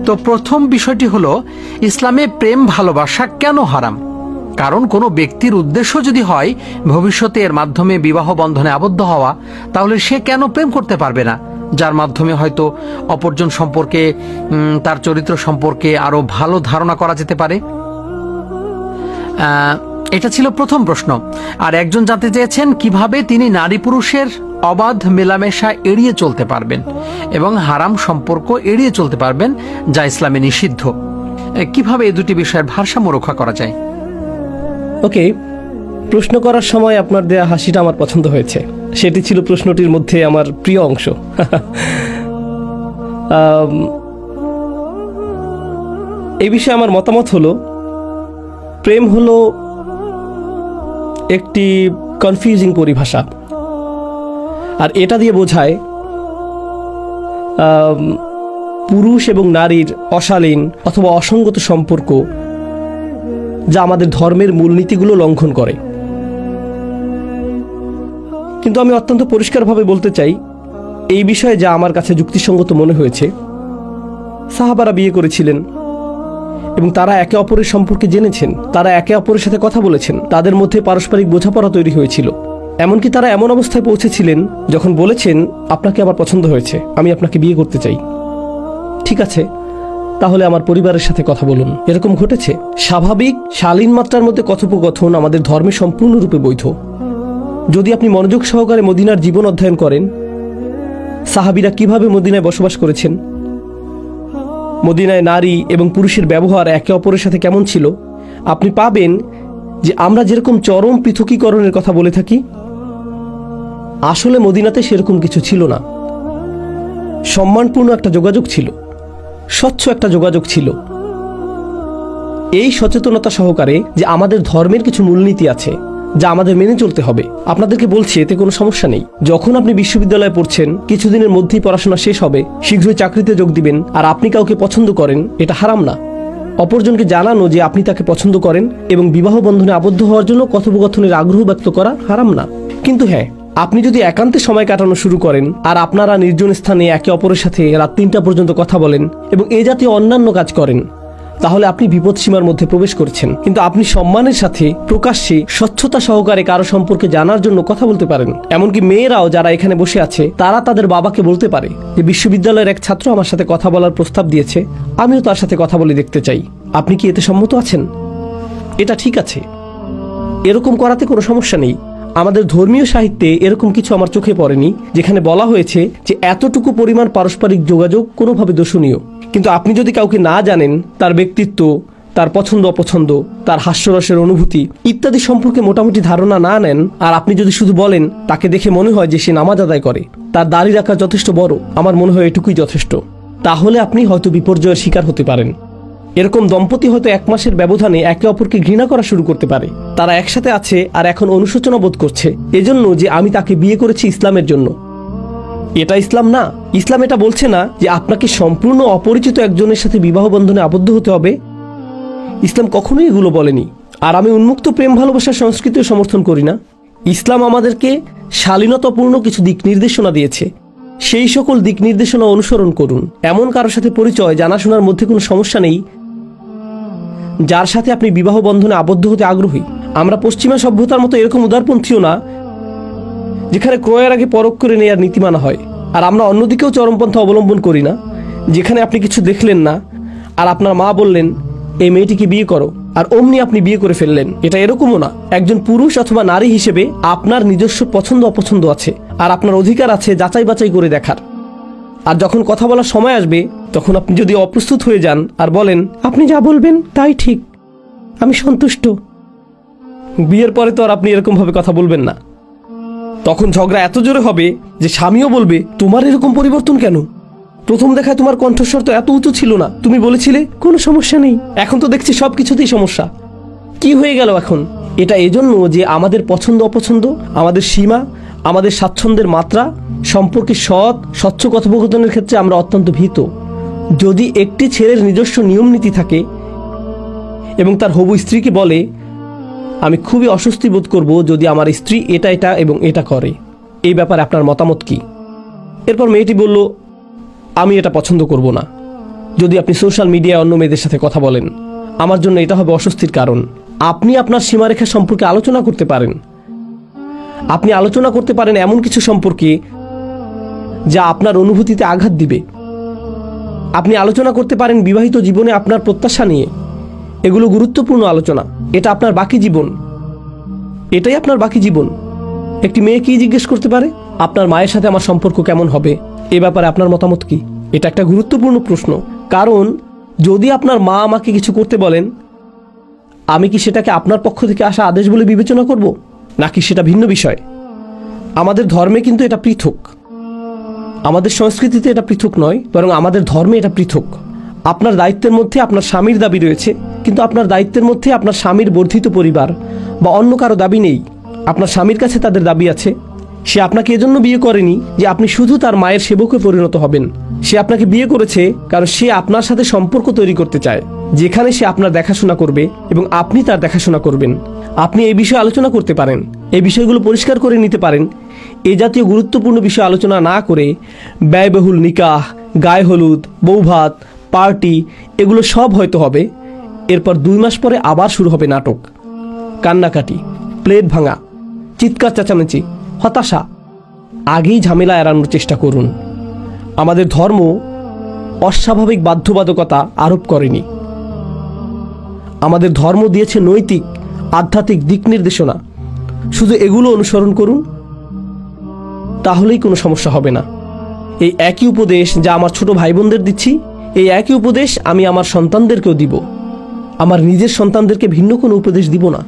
তো প্রথম বিষয়টি হলো, ইসলামে প্রেম ভালোবাসা কেন হারাম? কারণ কোনো ব্যক্তির উদ্দেশ্য যদি হয় ভবিষ্যতে এর মাধ্যমে বিবাহ বন্ধনে আবদ্ধ হওয়া, তাহলে সে কেন প্রেম করতে পারবে না, যার মাধ্যমে হয়তো অপরজন সম্পর্কে, তার চরিত্র সম্পর্কে আরো ভালো ধারণা করা যেতে পারে। এটা ছিল প্রথম প্রশ্ন। আর একজন জানতে চেয়েছেন কিভাবে তিনি নারী পুরুষের অবাধ মেলামেশা এড়িয়ে চলতে পারবেন এবং হারাম সম্পর্ক এড়িয়ে চলতে পারবেন যা ইসলামে নিষিদ্ধ। কিভাবে এই দুটি বিষয়ের ভারসাম্য রক্ষা করা যায়? ওকে, প্রশ্ন করার সময় আপনার দেয়া হাসিটা আমার পছন্দ হয়েছে। সেটি ছিল প্রশ্নটির মধ্যে আমার প্রিয় অংশ। এই বিষয়ে আমার মতামত হলো, প্রেম হলো একটি কনফিউজিং পরিভাষা। আর এটা দিয়ে বোঝায় পুরুষ এবং নারীর অশালীন অথবা অসঙ্গত সম্পর্ক, যা আমাদের ধর্মের মূলনীতিগুলো লঙ্ঘন করে। কিন্তু আমি অত্যন্ত পরিষ্কারভাবে বলতে চাই, এই বিষয়ে যা আমার কাছে যুক্তিসঙ্গত মনে হয়েছে, সাহাবারা বিয়ে করেছিলেন এবং তারা একে অপরের সম্পর্কে জেনেছেন, তারা একে অপরের সাথে কথা বলেছেন, তাদের মধ্যে পারস্পরিক বোঝাপড়া তৈরি হয়েছিল। এমনকি তারা এমন অবস্থায় পৌঁছেছিলেন যখন বলেছেন, আপনাকে আমার পছন্দ হয়েছে, আমি আপনাকে বিয়ে করতে চাই। ঠিক আছে, তাহলে আমার পরিবারের সাথে কথা বলুন। এরকম ঘটেছে। স্বাভাবিক শালীন মাত্রার মধ্যে কথোপকথন আমাদের ধর্মে সম্পূর্ণরূপে বৈধ। যদি আপনি মনোযোগ সহকারে মদিনার জীবন অধ্যয়ন করেন, সাহাবীরা কিভাবে মদিনায় বসবাস করেছেন, মদিনায় নারী এবং পুরুষের ব্যবহার একে অপরের সাথে কেমন ছিল, আপনি পাবেন যে আমরা যেরকম চরম পৃথকীকরণের কথা বলে থাকি, আসলে মদিনাতে সেরকম কিছু ছিল না। সম্মানপূর্ণ একটা যোগাযোগ ছিল, স্বচ্ছ একটা যোগাযোগ ছিল। এই সচেতনতা সহকারে যে আমাদের ধর্মের কিছু মূলনীতি আছে যা আমাদের মেনে চলতে হবে। আপনাদেরকে বলছি, এতে কোনো সমস্যা নেই। যখন আপনি বিশ্ববিদ্যালয়ে পড়ছেন, কিছুদিনের মধ্যেই পড়াশোনা শেষ হবে, শীঘ্রই চাকরিতে যোগ দিবেন, আর আপনি কাউকে পছন্দ করেন, এটা হারাম না। অপরজনকে জানানো যে আপনি তাকে পছন্দ করেন এবং বিবাহ বন্ধনে আবদ্ধ হওয়ার জন্য কথোপকথনের আগ্রহ ব্যক্ত করা হারাম না। কিন্তু হ্যাঁ, আপনি যদি একান্তে সময় কাটানো শুরু করেন আর আপনারা নির্জন স্থানে একে অপরের সাথে রাত 3টা পর্যন্ত কথা বলেন এবং এ জাতীয় অন্যান্য কাজ করেন, তাহলে আপনি বিপদসীমার মধ্যে প্রবেশ করেছেন। কিন্তু আপনি সম্মানের সাথে প্রকাশ্যে স্বচ্ছতা সহকারে কারো সম্পর্কে জানার জন্য কথা বলতে পারেন। এমনকি মেয়েরাও যারা এখানে বসে আছে, তারা তাদের বাবাকে বলতে পারে যে বিশ্ববিদ্যালয়ের এক ছাত্র আমার সাথে কথা বলার প্রস্তাব দিয়েছে, আমিও তার সাথে কথা বলে দেখতে চাই। আপনি কি এতে সম্মত আছেন? এটা ঠিক আছে, এরকম করাতে কোনো সমস্যা নেই। আমাদের ধর্মীয় সাহিত্যে এরকম কিছু আমার চোখে পড়েনি যেখানে বলা হয়েছে যে এতটুকু পরিমাণ পারস্পরিক যোগাযোগ কোনোভাবে দোষণীয়। কিন্তু আপনি যদি কাউকে না জানেন, তার ব্যক্তিত্ব, তার পছন্দ অপছন্দ, তার হাস্যরসের অনুভূতি ইত্যাদি সম্পর্কে মোটামুটি ধারণা না নেন, আর আপনি যদি শুধু বলেন তাকে দেখে মনে হয় যে সে নামাজ আদায় করে, তার দাড়ি রাখা যথেষ্ট বড়, আমার মনে হয় এটুকুই যথেষ্ট, তাহলে আপনি হয়তো বিপর্যয়ের শিকার হতে পারেন। এরকম দম্পতি হয়তো 1 মাসের ব্যবধানে একে অপরকে ঘৃণা করা শুরু করতে পারে। তারা একসাথে আছে আর এখন অনুশোচনা বোধ করছে এজন্য যে আমি তাকে বিয়ে করেছি ইসলামের জন্য। এটা ইসলাম না। ইসলাম এটা বলছে না যে আপনাকে সম্পূর্ণ অপরিচিত একজনের সাথে বিবাহ বন্ধনে আবদ্ধ হতে হবে। ইসলাম কখনোই এগুলো বলেনি। আর আমি উন্মুক্ত প্রেম ভালোবাসার সংস্কৃতিও সমর্থন করি না। ইসলাম আমাদেরকে শালীনতাপূর্ণ কিছু দিক নির্দেশনা দিয়েছে, সেই সকল দিক নির্দেশনা অনুসরণ করুন। এমন কারোর সাথে পরিচয়, জানাশোনার মধ্যে কোনো সমস্যা নেই যার সাথে আপনি বিবাহ বন্ধনে আবদ্ধ হতে আগ্রহী। আমরা পশ্চিমা সভ্যতার মতো এরকম উদারপন্থীও না যেখানে ক্রয়ের আগে পরখ করে নেওয়ার নীতি মানা হয়। আর আমরা অন্যদিকেও চরমপন্থা অবলম্বন করি না, যেখানে আপনি কিছু দেখলেন না আর আপনার মা বললেন এই মেয়েটিকে বিয়ে করো, আর অমনি আপনি বিয়ে করে ফেললেন। এটা এরকমও না। একজন পুরুষ অথবা নারী হিসেবে আপনার নিজস্ব পছন্দ অপছন্দ আছে, আর আপনার অধিকার আছে যাচাই বাছাই করে দেখার। আর যখন কথা বলার সময় আসবে, তখন আপনি যদি অপ্রস্তুত হয়ে যান আর বলেন আপনি যা বলবেন তাই ঠিক, আমি সন্তুষ্ট, বিয়ের পরে তো আর আপনি এরকম ভাবে কথা বলবেন না। তখন ঝগড়া এত জোরে হবে যে স্বামীও বলবে তোমার এরকম পরিবর্তন কেন? প্রথম দেখায় তোমার কণ্ঠস্বর তো এত উঁচু ছিল না, তুমি বলেছিলে কোনো সমস্যা নেই, এখন তো দেখছি সব কিছুতেই সমস্যা, কি হয়ে গেল এখন? এটা এজন্য যে আমাদের পছন্দ অপছন্দ, আমাদের সীমা, আমাদের স্বাচ্ছন্দ্যের মাত্রা সম্পর্কে স্বচ্ছ কথোপকথনের ক্ষেত্রে আমরা অত্যন্ত ভীত। যদি একটি ছেলের নিজস্ব নিয়ম নীতি থাকে এবং তার হবু স্ত্রীকে বলে আমি খুবই অস্বস্তি বোধ করব যদি আমার স্ত্রী এটা এটা এবং এটা করে, এই ব্যাপারে আপনার মতামত কি? এরপর মেয়েটি বলল আমি এটা পছন্দ করব না। যদি আপনি সোশ্যাল মিডিয়ায় অন্য মেয়েদের সাথে কথা বলেন, আমার জন্য এটা হবে অস্বস্তির কারণ। আপনি আপনার সীমারেখা সম্পর্কে আলোচনা করতে পারেন। আপনি আলোচনা করতে পারেন এমন কিছু সম্পর্কে যা আপনার অনুভূতিতে আঘাত দিবে। আপনি আলোচনা করতে পারেন বিবাহিত জীবনে আপনার প্রত্যাশা নিয়ে। এগুলো গুরুত্বপূর্ণ আলোচনা। এটা আপনার বাকি জীবন। এটাই আপনার বাকি জীবন। একটি মেয়ে কি জিজ্ঞেস করতে পারে, আপনার মায়ের সাথে আমার সম্পর্ক কেমন হবে, এ ব্যাপারে আপনার মতামত কি? এটা একটা গুরুত্বপূর্ণ প্রশ্ন। কারণ যদি আপনার মা আমাকে কিছু করতে বলেন, আমি কি সেটাকে আপনার পক্ষ থেকে আসা আদেশ বলে বিবেচনা করব, নাকি সেটা ভিন্ন বিষয়? আমাদের ধর্মে কিন্তু এটা পৃথক। আমাদের সংস্কৃতিতে এটা পৃথক নয়, বরং আমাদের ধর্মে এটা পৃথক। আপনার দায়িত্বের মধ্যে আপনার স্বামীর দাবি রয়েছে, কিন্তু আপনার দায়িত্বের মধ্যে আপনার স্বামীর বর্ধিত পরিবার বা অন্য কারো দাবি নেই। আপনার স্বামীর কাছে তাদের দাবি আছে। সে আপনাকে এজন্য বিয়ে করেনি যে আপনি শুধু তার মায়ের সেবকে পরিণত হবেন। সে আপনাকে বিয়ে করেছে কারণ সে আপনার সাথে সম্পর্ক তৈরি করতে চায়, যেখানে সে আপনার দেখাশোনা করবে এবং আপনি তার দেখাশোনা করবেন। আপনি এই বিষয়ে আলোচনা করতে পারেন, এই বিষয়গুলো পরিষ্কার করে নিতে পারেন। এ জাতীয় গুরুত্বপূর্ণ বিষয় আলোচনা না করে ব্যয়বহুল নিকাহ, গায়ে হলুদ, বৌভাত, পার্টি এগুলো সব হয়তো হবে। এরপর 2 মাস পরে আবার শুরু হবে নাটক, কান্নাকাটি, প্লেট ভাঙা, চিৎকার চেঁচামেচি, হতাশা। আগেই ঝামেলা এড়ানোর চেষ্টা করুন। আমাদের ধর্ম অস্বাভাবিক বাধ্যবাধকতা আরোপ করেনি। আমাদের ধর্ম দিয়েছে নৈতিক, আধ্যাত্মিক দিক নির্দেশনা। শুধু এগুলো অনুসরণ করুন, তাহলেই কোনো সমস্যা হবে না। এই একই উপদেশ যা আমার ছোট ভাই বোনদের দিচ্ছি, এই একই উপদেশ আমি আমার সন্তানদেরকেও দিব। আমার নিজের সন্তানদেরকে ভিন্ন কোনো উপদেশ দিব না।